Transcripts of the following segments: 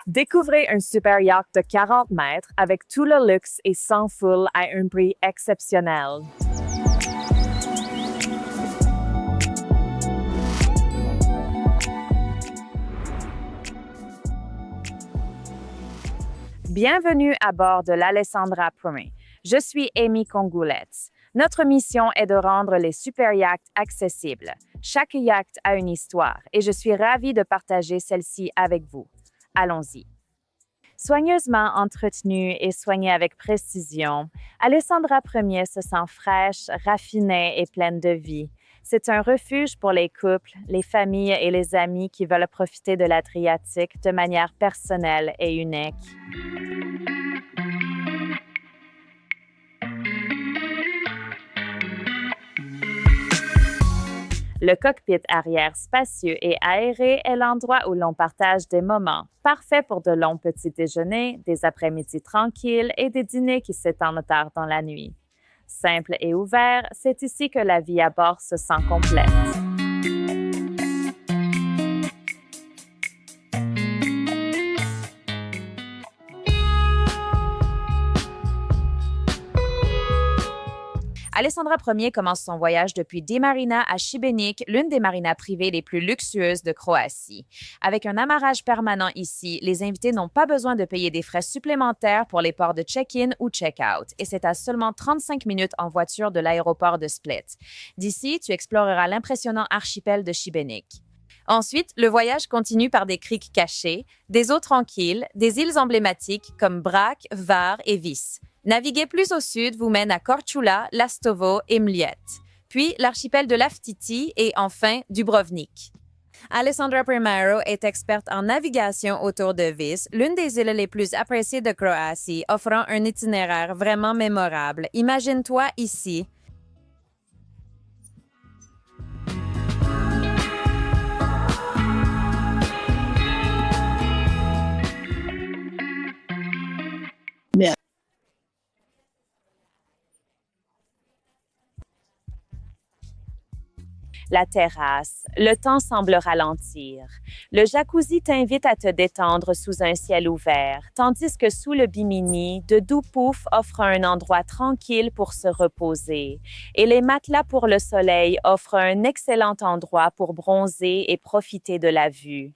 Découvrez un super yacht de 40 mètres avec tout le luxe et sans foule à un prix exceptionnel. Bienvenue à bord de l'Alessandra Premier. Je suis Amy Congoulets. Notre mission est de rendre les super yachts accessibles. Chaque yacht a une histoire et je suis ravie de partager celle-ci avec vous. Allons-y. Soigneusement entretenue et soignée avec précision, Alessandra Premier se sent fraîche, raffinée et pleine de vie. C'est un refuge pour les couples, les familles et les amis qui veulent profiter de l'Adriatique de manière personnelle et unique. Le cockpit arrière spacieux et aéré est l'endroit où l'on partage des moments, parfaits pour de longs petits déjeuners, des après-midi tranquilles et des dîners qui s'étendent tard dans la nuit. Simple et ouvert, c'est ici que la vie à bord se sent complète. Alessandra Premier commence son voyage depuis Demarina à Šibenik, l'une des marinas privées les plus luxueuses de Croatie. Avec un amarrage permanent ici, les invités n'ont pas besoin de payer des frais supplémentaires pour les ports de check-in ou check-out, et c'est à seulement 35 minutes en voiture de l'aéroport de Split. D'ici, tu exploreras l'impressionnant archipel de Šibenik. Ensuite, le voyage continue par des criques cachées, des eaux tranquilles, des îles emblématiques comme Brač, Hvar et Vis. Naviguer plus au sud vous mène à Korčula, Lastovo et Mljet. Puis l'archipel de Laftiti et enfin Dubrovnik. Alessandra Primero est experte en navigation autour de Vis, l'une des îles les plus appréciées de Croatie, offrant un itinéraire vraiment mémorable. Imagine-toi ici. La terrasse, le temps semble ralentir. Le jacuzzi t'invite à te détendre sous un ciel ouvert, tandis que sous le bimini, de doux poufs offrent un endroit tranquille pour se reposer. Et les matelas pour le soleil offrent un excellent endroit pour bronzer et profiter de la vue.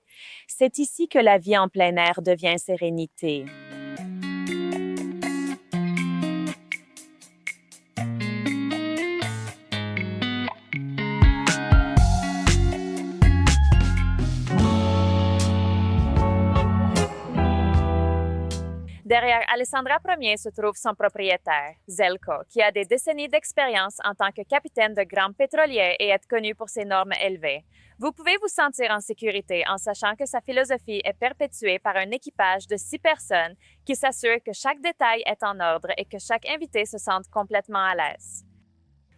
C'est ici que la vie en plein air devient sérénité. Derrière Alessandra Premier se trouve son propriétaire, Željko, qui a des décennies d'expérience en tant que capitaine de grands pétroliers et est connu pour ses normes élevées. Vous pouvez vous sentir en sécurité en sachant que sa philosophie est perpétuée par un équipage de 6 personnes qui s'assure que chaque détail est en ordre et que chaque invité se sente complètement à l'aise.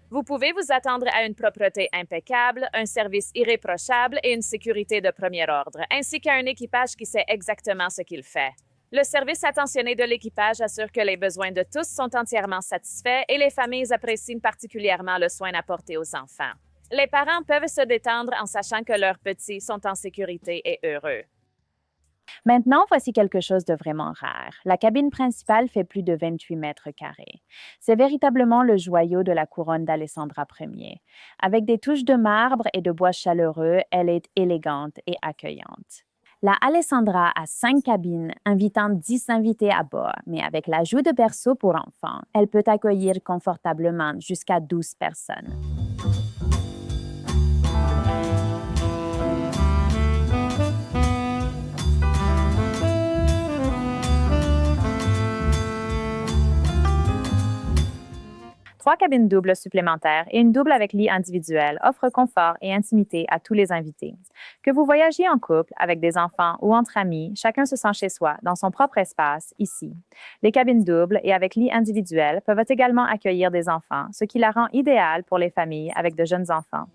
Vous pouvez vous attendre à une propreté impeccable, un service irréprochable et une sécurité de premier ordre, ainsi qu'à un équipage qui sait exactement ce qu'il fait. Le service attentionné de l'équipage assure que les besoins de tous sont entièrement satisfaits et les familles apprécient particulièrement le soin apporté aux enfants. Les parents peuvent se détendre en sachant que leurs petits sont en sécurité et heureux. Maintenant, voici quelque chose de vraiment rare. La cabine principale fait plus de 28 mètres carrés. C'est véritablement le joyau de la couronne d'Alessandra Premier. Avec des touches de marbre et de bois chaleureux, elle est élégante et accueillante. La Alessandra a 5 cabines, invitant 10 invités à bord, mais avec l'ajout de berceaux pour enfants, elle peut accueillir confortablement jusqu'à 12 personnes. Trois cabines doubles supplémentaires et une double avec lit individuel offrent confort et intimité à tous les invités. Que vous voyagiez en couple, avec des enfants ou entre amis, chacun se sent chez soi, dans son propre espace, ici. Les cabines doubles et avec lit individuel peuvent également accueillir des enfants, ce qui la rend idéale pour les familles avec de jeunes enfants.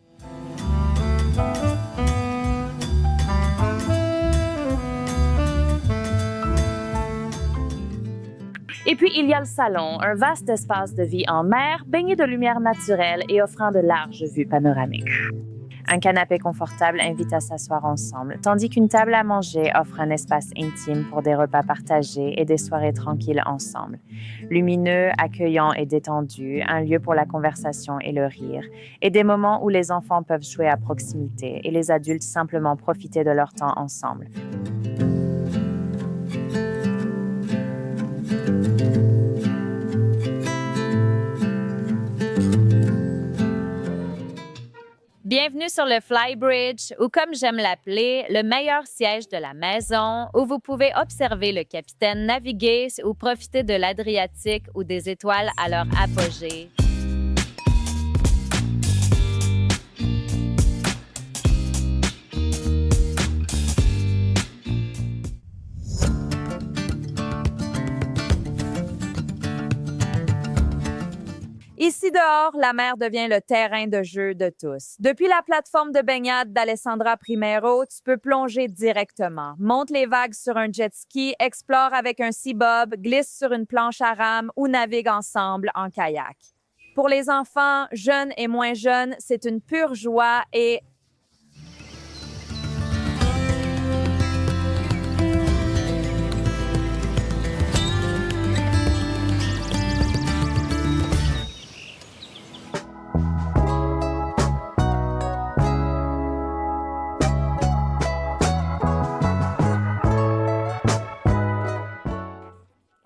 Et puis, il y a le salon, un vaste espace de vie en mer, baigné de lumière naturelle et offrant de larges vues panoramiques. Un canapé confortable invite à s'asseoir ensemble, tandis qu'une table à manger offre un espace intime pour des repas partagés et des soirées tranquilles ensemble. Lumineux, accueillant et détendu, un lieu pour la conversation et le rire, et des moments où les enfants peuvent jouer à proximité et les adultes simplement profiter de leur temps ensemble. Bienvenue sur le Flybridge, ou comme j'aime l'appeler, le meilleur siège de la maison, où vous pouvez observer le capitaine naviguer ou profiter de l'Adriatique ou des étoiles à leur apogée. Ici dehors, la mer devient le terrain de jeu de tous. Depuis la plateforme de baignade d'Alessandra Primero, tu peux plonger directement, monte les vagues sur un jet ski, explore avec un sea-bob, glisse sur une planche à rame ou navigue ensemble en kayak. Pour les enfants, jeunes et moins jeunes, c'est une pure joie et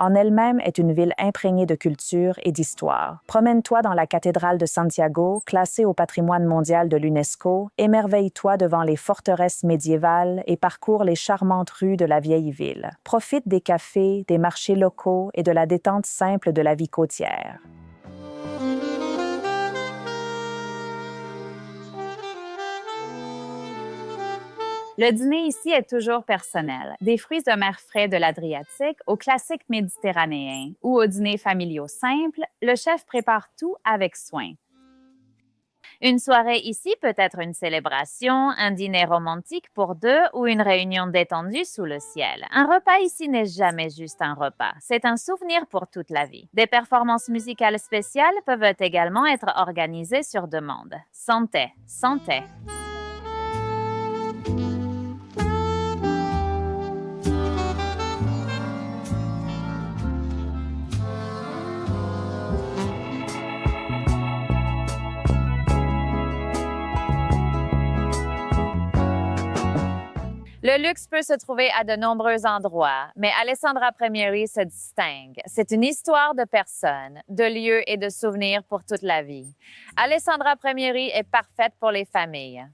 en elle-même est une ville imprégnée de culture et d'histoire. Promène-toi dans la cathédrale de Santiago, classée au patrimoine mondial de l'UNESCO, émerveille-toi devant les forteresses médiévales et parcours les charmantes rues de la vieille ville. Profite des cafés, des marchés locaux et de la détente simple de la vie côtière. Le dîner ici est toujours personnel. Des fruits de mer frais de l'Adriatique aux classiques méditerranéens ou aux dîners familiaux simples, le chef prépare tout avec soin. Une soirée ici peut être une célébration, un dîner romantique pour deux ou une réunion détendue sous le ciel. Un repas ici n'est jamais juste un repas, c'est un souvenir pour toute la vie. Des performances musicales spéciales peuvent également être organisées sur demande. Santé, santé! Le luxe peut se trouver à de nombreux endroits, mais Alessandra Premieri se distingue. C'est une histoire de personnes, de lieux et de souvenirs pour toute la vie. Alessandra Premieri est parfaite pour les familles.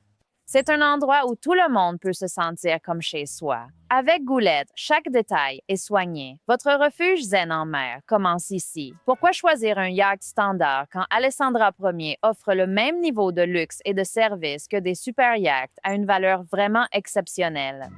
C'est un endroit où tout le monde peut se sentir comme chez soi. Avec Goulette, chaque détail est soigné. Votre refuge zen en mer commence ici. Pourquoi choisir un yacht standard quand Alessandra Ier offre le même niveau de luxe et de service que des super yachts à une valeur vraiment exceptionnelle?